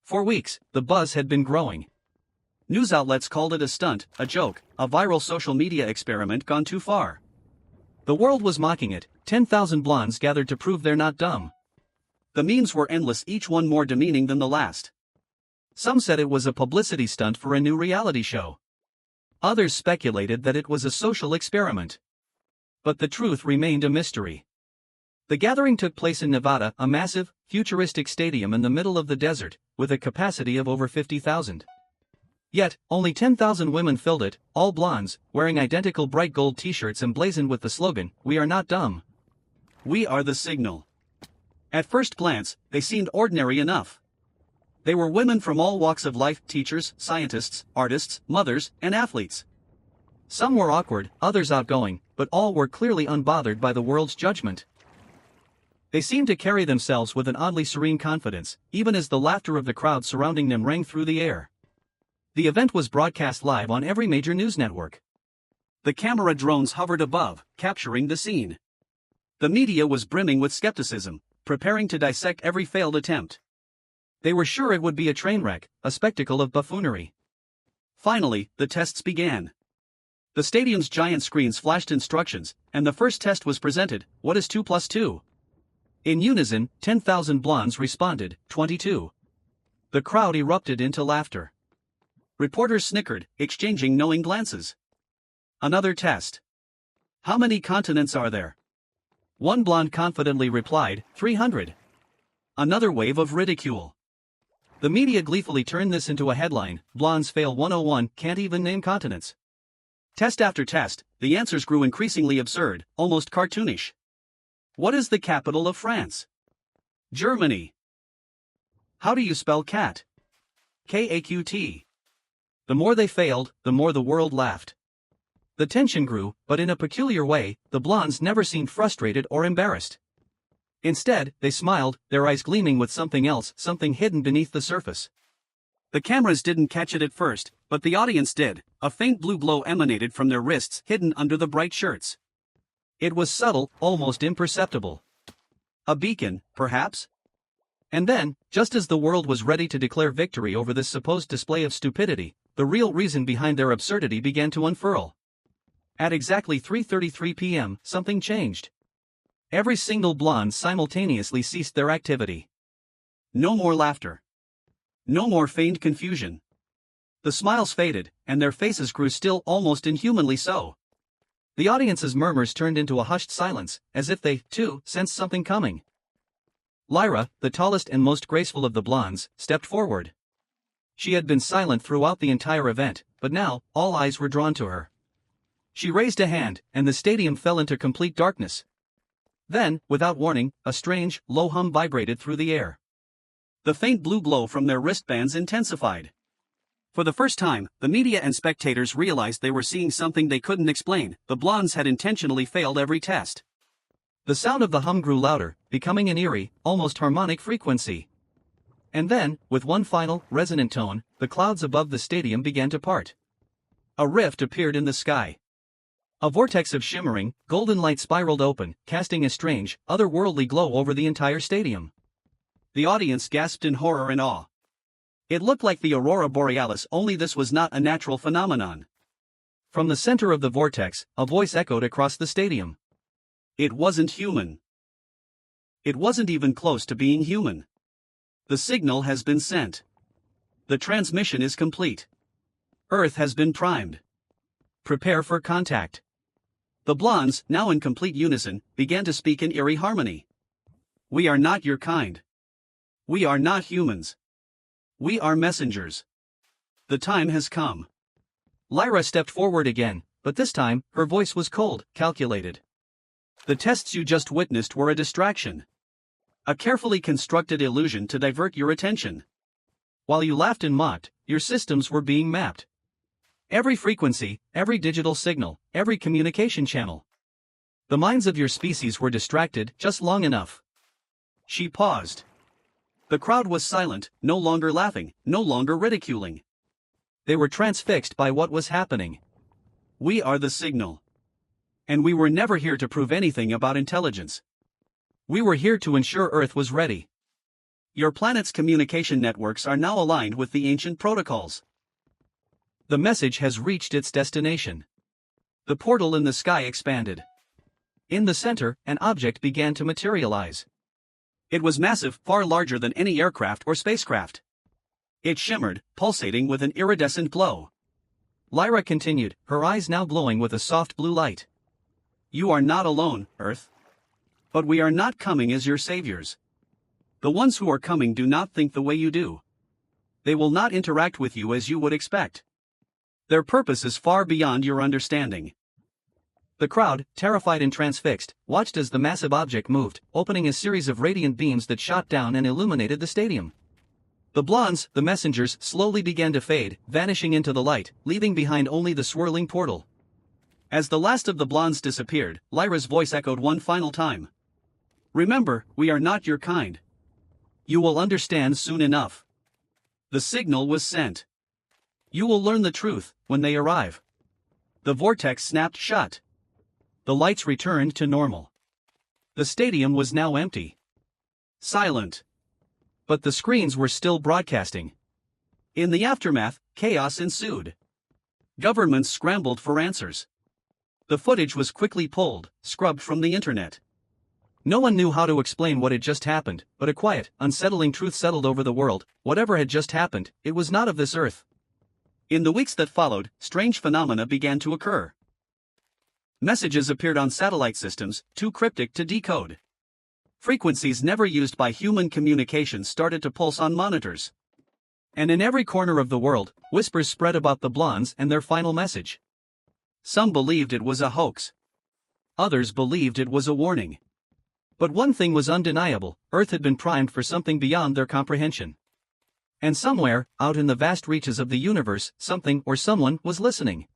For weeks, the buzz had been growing. News outlets called it a stunt, a joke, a viral social media experiment gone too far. The world was mocking it. 10,000 blondes gathered to prove they're not dumb. The memes were endless, each one more demeaning than the last. Some said it was a publicity stunt for a new reality show. Others speculated that it was a social experiment. But the truth remained a mystery. The gathering took place in Nevada, a massive, futuristic stadium in the middle of the desert, with a capacity of over 50,000. Yet, only 10,000 women filled it, all blondes, wearing identical bright gold t-shirts emblazoned with the slogan, "We are not dumb. We are the signal." At first glance, they seemed ordinary enough. They were women from all walks of life, teachers, scientists, artists, mothers, and athletes. Some were awkward, others outgoing, but all were clearly unbothered by the world's judgment. They seemed to carry themselves with an oddly serene confidence, even as the laughter of the crowd surrounding them rang through the air. The event was broadcast live on every major news network. The camera drones hovered above, capturing the scene. The media was brimming with skepticism, preparing to dissect every failed attempt. They were sure it would be a train wreck, a spectacle of buffoonery. Finally, the tests began. The stadium's giant screens flashed instructions, and the first test was presented: what is 2 plus 2? In unison, 10,000 blondes responded, 22. The crowd erupted into laughter. Reporters snickered, exchanging knowing glances. Another test. How many continents are there? One blonde confidently replied, 300. Another wave of ridicule. The media gleefully turned this into a headline: Blondes Fail 101, Can't Even Name Continents. Test after test, the answers grew increasingly absurd, almost cartoonish. What is the capital of France? Germany. How do you spell cat? K-A-Q-T. The more they failed, the more the world laughed. The tension grew, but in a peculiar way, the blondes never seemed frustrated or embarrassed. Instead, they smiled, their eyes gleaming with something else, something hidden beneath the surface. The cameras didn't catch it at first, but the audience did. A faint blue glow emanated from their wrists, hidden under the bright shirts. It was subtle, almost imperceptible. A beacon, perhaps? And then, just as the world was ready to declare victory over this supposed display of stupidity, the real reason behind their absurdity began to unfurl. At exactly 3:33 p.m., something changed. Every single blonde simultaneously ceased their activity. No more laughter. No more feigned confusion. The smiles faded, and their faces grew still, almost inhumanly so. The audience's murmurs turned into a hushed silence, as if they, too, sensed something coming. Lyra, the tallest and most graceful of the blondes, stepped forward. She had been silent throughout the entire event, but now, all eyes were drawn to her. She raised a hand, and the stadium fell into complete darkness. Then, without warning, a strange, low hum vibrated through the air. The faint blue glow from their wristbands intensified. For the first time, the media and spectators realized they were seeing something they couldn't explain. The blondes had intentionally failed every test. The sound of the hum grew louder, becoming an eerie, almost harmonic frequency. And then, with one final, resonant tone, the clouds above the stadium began to part. A rift appeared in the sky. A vortex of shimmering, golden light spiraled open, casting a strange, otherworldly glow over the entire stadium. The audience gasped in horror and awe. It looked like the aurora borealis, only this was not a natural phenomenon. From the center of the vortex, a voice echoed across the stadium. It wasn't human. It wasn't even close to being human. The signal has been sent. The transmission is complete. Earth has been primed. Prepare for contact. The blondes, now in complete unison, began to speak in eerie harmony. We are not your kind. We are not humans. We are messengers. The time has come. Lyra stepped forward again, but this time, her voice was cold, calculated. The tests you just witnessed were a distraction. A carefully constructed illusion to divert your attention. While you laughed and mocked, your systems were being mapped. Every frequency, every digital signal, every communication channel. The minds of your species were distracted just long enough. She paused. The crowd was silent, no longer laughing, no longer ridiculing. They were transfixed by what was happening. We are the signal. And we were never here to prove anything about intelligence. We were here to ensure Earth was ready. Your planet's communication networks are now aligned with the ancient protocols. The message has reached its destination. The portal in the sky expanded. In the center, an object began to materialize. It was massive, far larger than any aircraft or spacecraft. It shimmered, pulsating with an iridescent glow. Lyra continued, her eyes now glowing with a soft blue light. You are not alone, Earth. But we are not coming as your saviors. The ones who are coming do not think the way you do. They will not interact with you as you would expect. Their purpose is far beyond your understanding. The crowd, terrified and transfixed, watched as the massive object moved, opening a series of radiant beams that shot down and illuminated the stadium. The blondes, the messengers, slowly began to fade, vanishing into the light, leaving behind only the swirling portal. As the last of the blondes disappeared, Lyra's voice echoed one final time. Remember, we are not your kind. You will understand soon enough. The signal was sent. You will learn the truth when they arrive. The vortex snapped shut. The lights returned to normal. The stadium was now empty. Silent. But the screens were still broadcasting. In the aftermath, chaos ensued. Governments scrambled for answers. The footage was quickly pulled, scrubbed from the internet. No one knew how to explain what had just happened, but a quiet, unsettling truth settled over the world. Whatever had just happened, it was not of this earth. In the weeks that followed, strange phenomena began to occur. Messages appeared on satellite systems, too cryptic to decode. Frequencies never used by human communication started to pulse on monitors. And in every corner of the world, whispers spread about the blondes and their final message. Some believed it was a hoax. Others believed it was a warning. But one thing was undeniable, Earth had been primed for something beyond their comprehension. And somewhere, out in the vast reaches of the universe, something or someone was listening.